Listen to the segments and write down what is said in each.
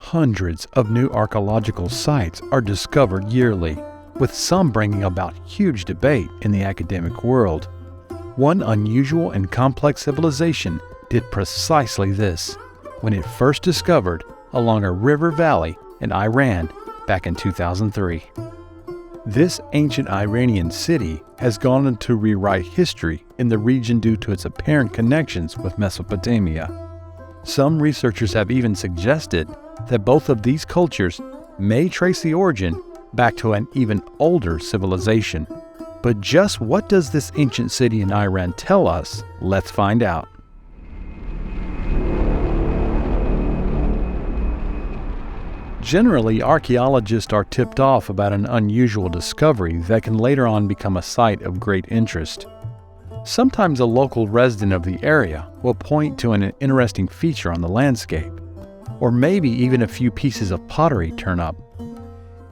Hundreds of new archaeological sites are discovered yearly, with some bringing about huge debate in the academic world. One unusual and complex civilization did precisely this when it first discovered along a river valley in Iran back in 2003. This ancient Iranian city has gone on to rewrite history in the region due to its apparent connections with Mesopotamia. Some researchers have even suggested that both of these cultures may trace the origin back to an even older civilization. But just what does this ancient city in Iran tell us? Let's find out. Generally, archaeologists are tipped off about an unusual discovery that can later on become a site of great interest. Sometimes a local resident of the area will point to an interesting feature on the landscape, or maybe even a few pieces of pottery turn up,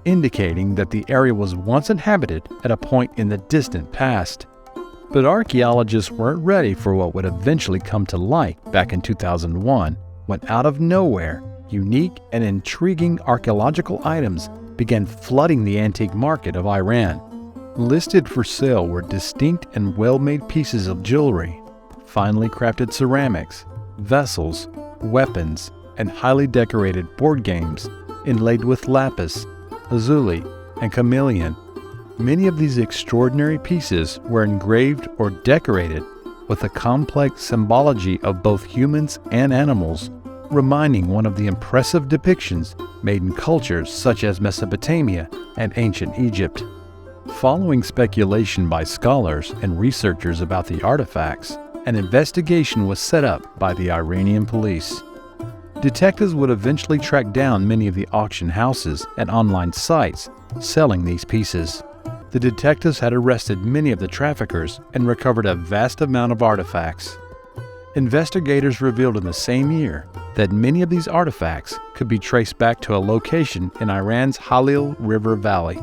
indicating that the area was once inhabited at a point in the distant past. But archaeologists weren't ready for what would eventually come to light back in 2001, when out of nowhere, unique and intriguing archaeological items began flooding the antique market of Iran. Listed for sale were distinct and well-made pieces of jewelry, finely crafted ceramics, vessels, weapons, and highly decorated board games inlaid with lapis, lazuli, and chameleon. Many of these extraordinary pieces were engraved or decorated with a complex symbology of both humans and animals, reminding one of the impressive depictions made in cultures such as Mesopotamia and ancient Egypt. Following speculation by scholars and researchers about the artifacts, an investigation was set up by the Iranian police. Detectives would eventually track down many of the auction houses and online sites selling these pieces. The detectives had arrested many of the traffickers and recovered a vast amount of artifacts. Investigators revealed in the same year that many of these artifacts could be traced back to a location in Iran's Halil River Valley,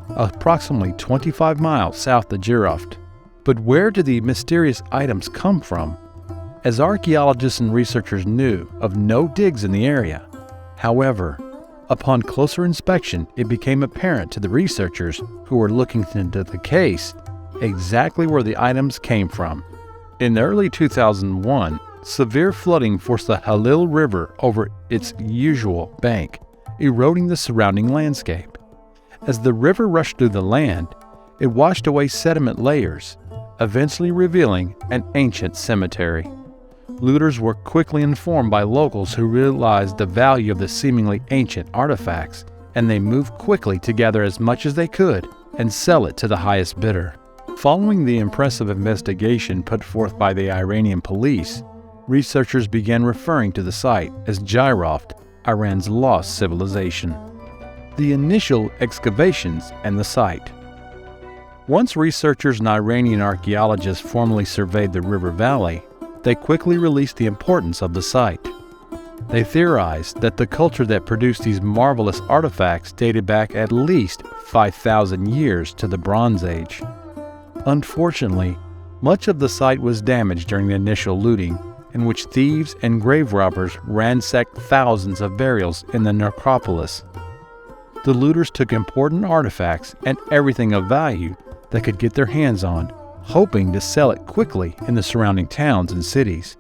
approximately 25 miles south of Jiroft. But where did the mysterious items come from? As archaeologists and researchers knew of no digs in the area. However, upon closer inspection, it became apparent to the researchers who were looking into the case exactly where the items came from. In early 2001, severe flooding forced the Halil River over its usual bank, eroding the surrounding landscape. As the river rushed through the land, it washed away sediment layers, eventually revealing an ancient cemetery. Looters were quickly informed by locals who realized the value of the seemingly ancient artifacts, and they moved quickly to gather as much as they could and sell it to the highest bidder. Following the impressive investigation put forth by the Iranian police, researchers began referring to the site as Jiroft, Iran's lost civilization. The initial excavations and the site. Once researchers and Iranian archaeologists formally surveyed the river valley, they quickly released the importance of the site. They theorized that the culture that produced these marvelous artifacts dated back at least 5,000 years to the Bronze Age. Unfortunately, much of the site was damaged during the initial looting, in which thieves and grave robbers ransacked thousands of burials in the necropolis. The looters took important artifacts and everything of value they could get their hands on, hoping to sell it quickly in the surrounding towns and cities.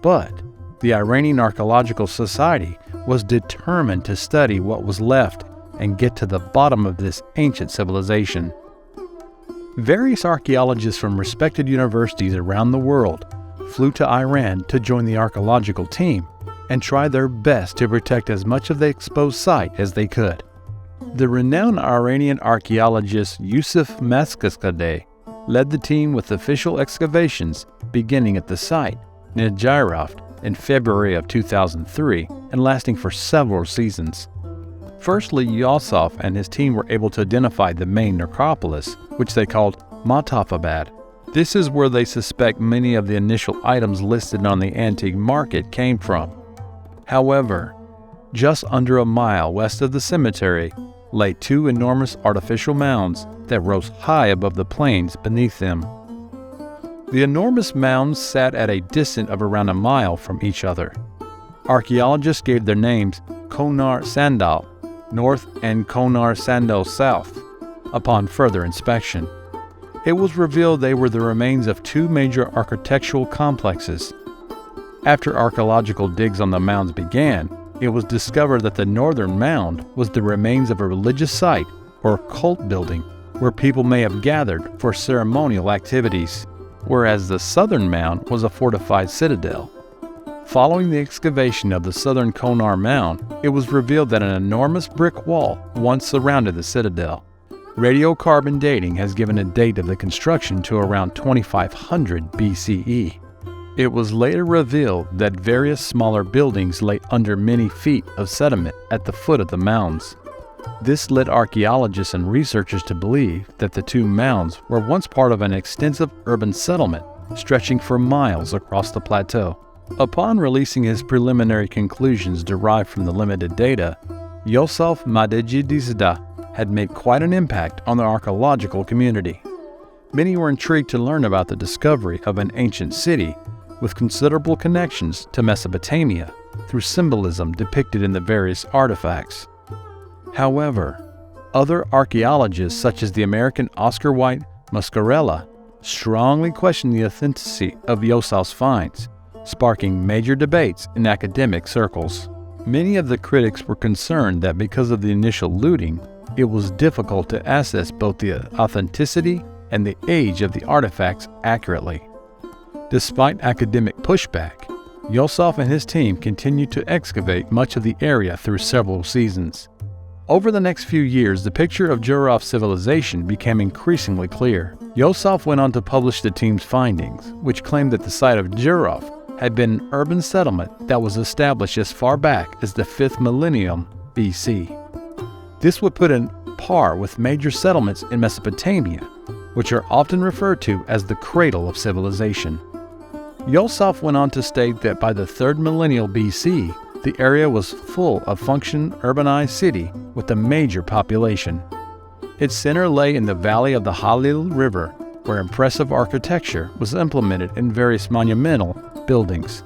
But the Iranian Archaeological Society was determined to study what was left and get to the bottom of this ancient civilization. Various archaeologists from respected universities around the world flew to Iran to join the archaeological team and try their best to protect as much of the exposed site as they could. The renowned Iranian archaeologist Yusuf Maskazadeh led the team with official excavations beginning at the site near Jiroft in February of 2003 and lasting for several seasons. Firstly, Yusuf and his team were able to identify the main necropolis, which they called Matafabad. This is where they suspect many of the initial items listed on the antique market came from. However, just under a mile west of the cemetery lay two enormous artificial mounds that rose high above the plains beneath them. The enormous mounds sat at a distance of around a mile from each other. Archaeologists gave their names Konar Sandal North and Konar Sandal South upon further inspection. It was revealed they were the remains of two major architectural complexes. After archaeological digs on the mounds began, it was discovered that the northern mound was the remains of a religious site or cult building where people may have gathered for ceremonial activities, whereas the southern mound was a fortified citadel. Following the excavation of the southern Konar mound, it was revealed that an enormous brick wall once surrounded the citadel. Radiocarbon dating has given a date of the construction to around 2500 BCE. It was later revealed that various smaller buildings lay under many feet of sediment at the foot of the mounds. This led archaeologists and researchers to believe that the two mounds were once part of an extensive urban settlement stretching for miles across the plateau. Upon releasing his preliminary conclusions derived from the limited data, Yosef Madejidizada had made quite an impact on the archaeological community. Many were intrigued to learn about the discovery of an ancient city with considerable connections to Mesopotamia through symbolism depicted in the various artifacts. However, other archaeologists such as the American Oscar White Muscarella strongly questioned the authenticity of Yosef's finds, sparking major debates in academic circles. Many of the critics were concerned that because of the initial looting, it was difficult to assess both the authenticity and the age of the artifacts accurately. Despite academic pushback, Yosef and his team continued to excavate much of the area through several seasons. Over the next few years, the picture of Jiroft civilization became increasingly clear. Yosef went on to publish the team's findings, which claimed that the site of Jiroft had been an urban settlement that was established as far back as the 5th millennium BC. This would put it on par with major settlements in Mesopotamia, which are often referred to as the cradle of civilization. Yosef went on to state that by the 3rd millennial BC, the area was full of functioning urbanized city with a major population. Its center lay in the valley of the Halil River, where impressive architecture was implemented in various monumental buildings.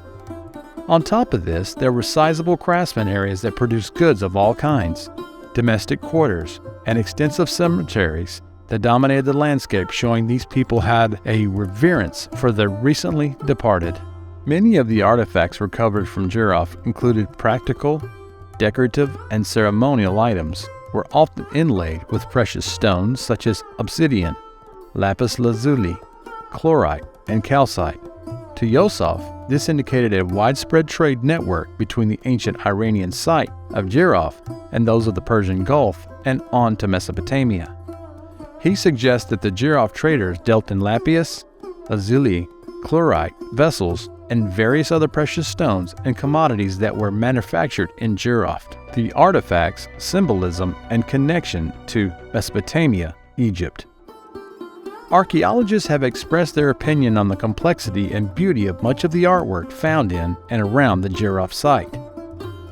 On top of this, there were sizable craftsman areas that produced goods of all kinds, domestic quarters, and extensive cemeteries that dominated the landscape, showing these people had a reverence for the recently departed. Many of the artifacts recovered from Jiroft included practical, decorative, and ceremonial items, were often inlaid with precious stones such as obsidian, lapis lazuli, chlorite, and calcite. To Yosef, this indicated a widespread trade network between the ancient Iranian site of Jiroft and those of the Persian Gulf and on to Mesopotamia. He suggests that the Jiroft traders dealt in lapis lazuli, chlorite, vessels, and various other precious stones and commodities that were manufactured in Jiroft. The artifacts, symbolism, and connection to Mesopotamia, Egypt. Archaeologists have expressed their opinion on the complexity and beauty of much of the artwork found in and around the Jiroft site.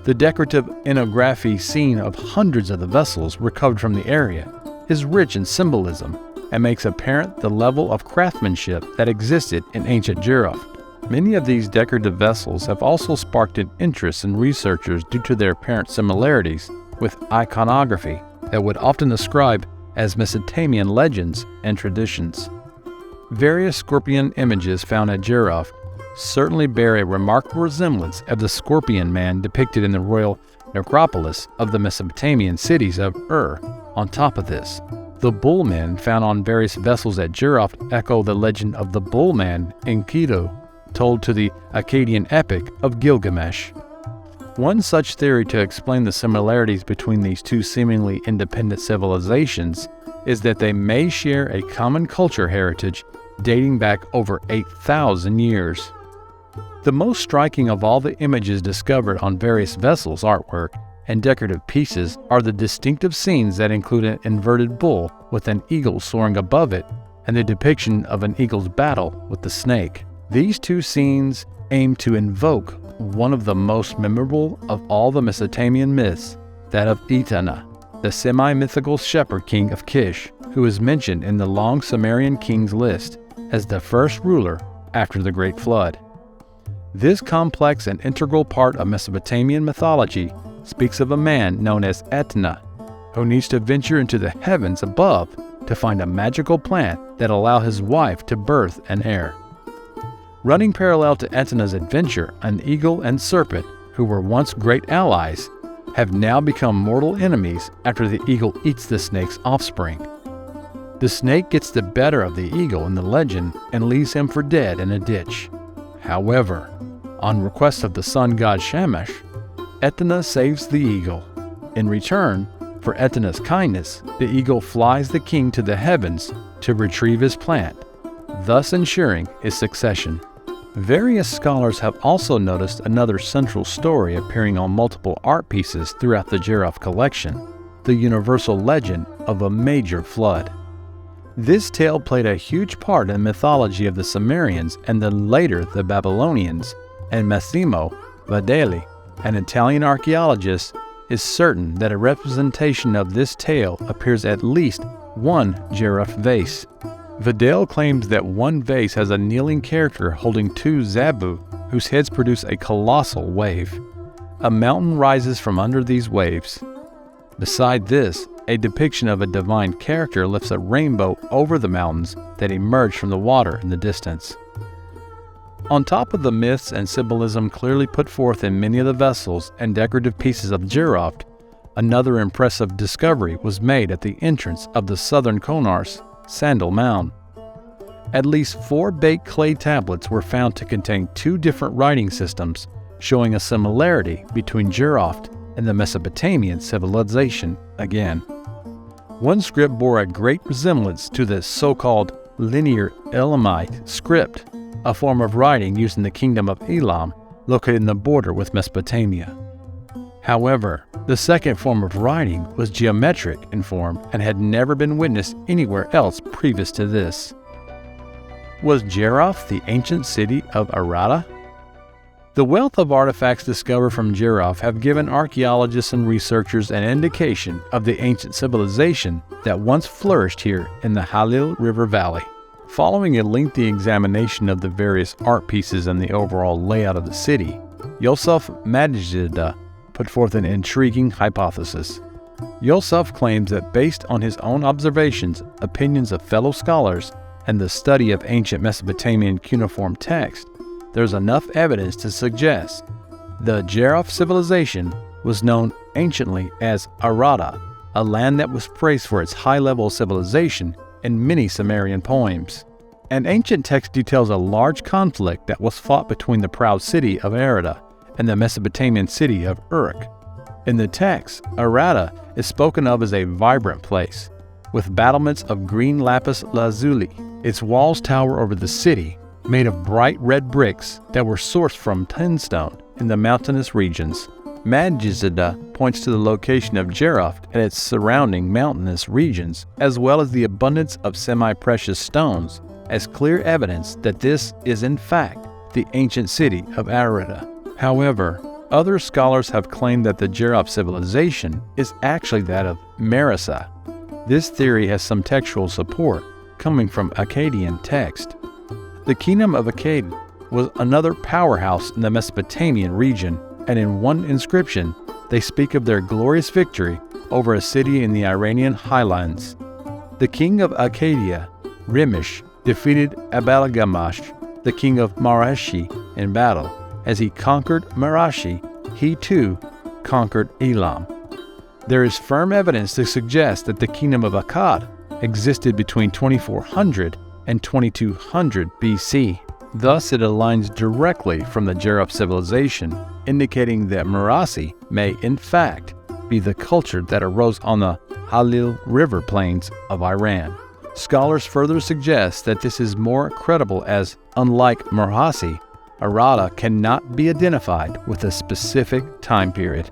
The decorative ethnography seen of hundreds of the vessels recovered from the area is rich in symbolism and makes apparent the level of craftsmanship that existed in ancient Jiroft. Many of these decorative vessels have also sparked an interest in researchers due to their apparent similarities with iconography that would often describe as Mesopotamian legends and traditions. Various scorpion images found at Jiroft certainly bear a remarkable resemblance of the scorpion man depicted in the royal necropolis of the Mesopotamian cities of Ur. On top of this, the bull men found on various vessels at Jiroft echo the legend of the bull man in Keto, told to the Akkadian epic of Gilgamesh. One such theory to explain the similarities between these two seemingly independent civilizations is that they may share a common culture heritage dating back over 8,000 years. The most striking of all the images discovered on various vessels' artwork and decorative pieces are the distinctive scenes that include an inverted bull with an eagle soaring above it and the depiction of an eagle's battle with the snake. These two scenes aim to invoke one of the most memorable of all the Mesopotamian myths, that of Etana, the semi-mythical shepherd king of Kish, who is mentioned in the long Sumerian kings list as the first ruler after the Great Flood. This complex and integral part of Mesopotamian mythology speaks of a man known as Etna, who needs to venture into the heavens above to find a magical plant that allows his wife to birth an heir. Running parallel to Etna's adventure, an eagle and serpent, who were once great allies, have now become mortal enemies after the eagle eats the snake's offspring. The snake gets the better of the eagle in the legend and leaves him for dead in a ditch. However, on request of the sun god Shamash, Etna saves the eagle. In return, for Etna's kindness, the eagle flies the king to the heavens to retrieve his plant, thus ensuring his succession. Various scholars have also noticed another central story appearing on multiple art pieces throughout the Jiroft collection, the universal legend of a major flood. This tale played a huge part in the mythology of the Sumerians and then later the Babylonians, and Massimo Vadelli, an Italian archaeologist, is certain that a representation of this tale appears at least one Jiroft vase. Vadel claims that one vase has a kneeling character holding two zabu, whose heads produce a colossal wave. A mountain rises from under these waves. Beside this, a depiction of a divine character lifts a rainbow over the mountains that emerge from the water in the distance. On top of the myths and symbolism clearly put forth in many of the vessels and decorative pieces of Jiroft, another impressive discovery was made at the entrance of the southern Konars, Sandal Mound. At least 4 baked clay tablets were found to contain 2 different writing systems, showing a similarity between Jiroft and the Mesopotamian civilization again. One script bore a great resemblance to the so-called Linear Elamite script, a form of writing used in the kingdom of Elam, located in the border with Mesopotamia. However, the second form of writing was geometric in form and had never been witnessed anywhere else previous to this. Was Jiroft the ancient city of Arata? The wealth of artifacts discovered from Jiroft have given archaeologists and researchers an indication of the ancient civilization that once flourished here in the Halil River Valley. Following a lengthy examination of the various art pieces and the overall layout of the city, Yosef Majida put forth an intriguing hypothesis. Yosef claims that based on his own observations, opinions of fellow scholars, and the study of ancient Mesopotamian cuneiform text, there's enough evidence to suggest the Jiroft civilization was known anciently as Arata, a land that was praised for its high level of civilization in many Sumerian poems. An ancient text details a large conflict that was fought between the proud city of Arata and the Mesopotamian city of Uruk. In the text, Arata is spoken of as a vibrant place, with battlements of green lapis lazuli. Its walls tower over the city, made of bright red bricks that were sourced from tinstone in the mountainous regions. Majida points to the location of Jiroft and its surrounding mountainous regions, as well as the abundance of semi-precious stones, as clear evidence that this is in fact the ancient city of Arata. However, other scholars have claimed that the Jiroft civilization is actually that of Marissa. This theory has some textual support coming from Akkadian text. The kingdom of Akkad was another powerhouse in the Mesopotamian region, and in one inscription, they speak of their glorious victory over a city in the Iranian highlands. The king of Akkadia, Rimish, defeated Abalgamash, the king of Marashi, in battle. As he conquered Marashi, he too conquered Elam. There is firm evidence to suggest that the kingdom of Akkad existed between 2400 and 2200 BC. Thus, it aligns directly from the Jiroft civilization, indicating that Marasi may, in fact, be the culture that arose on the Halil River plains of Iran. Scholars further suggest that this is more credible as, unlike Marasi, Arata cannot be identified with a specific time period.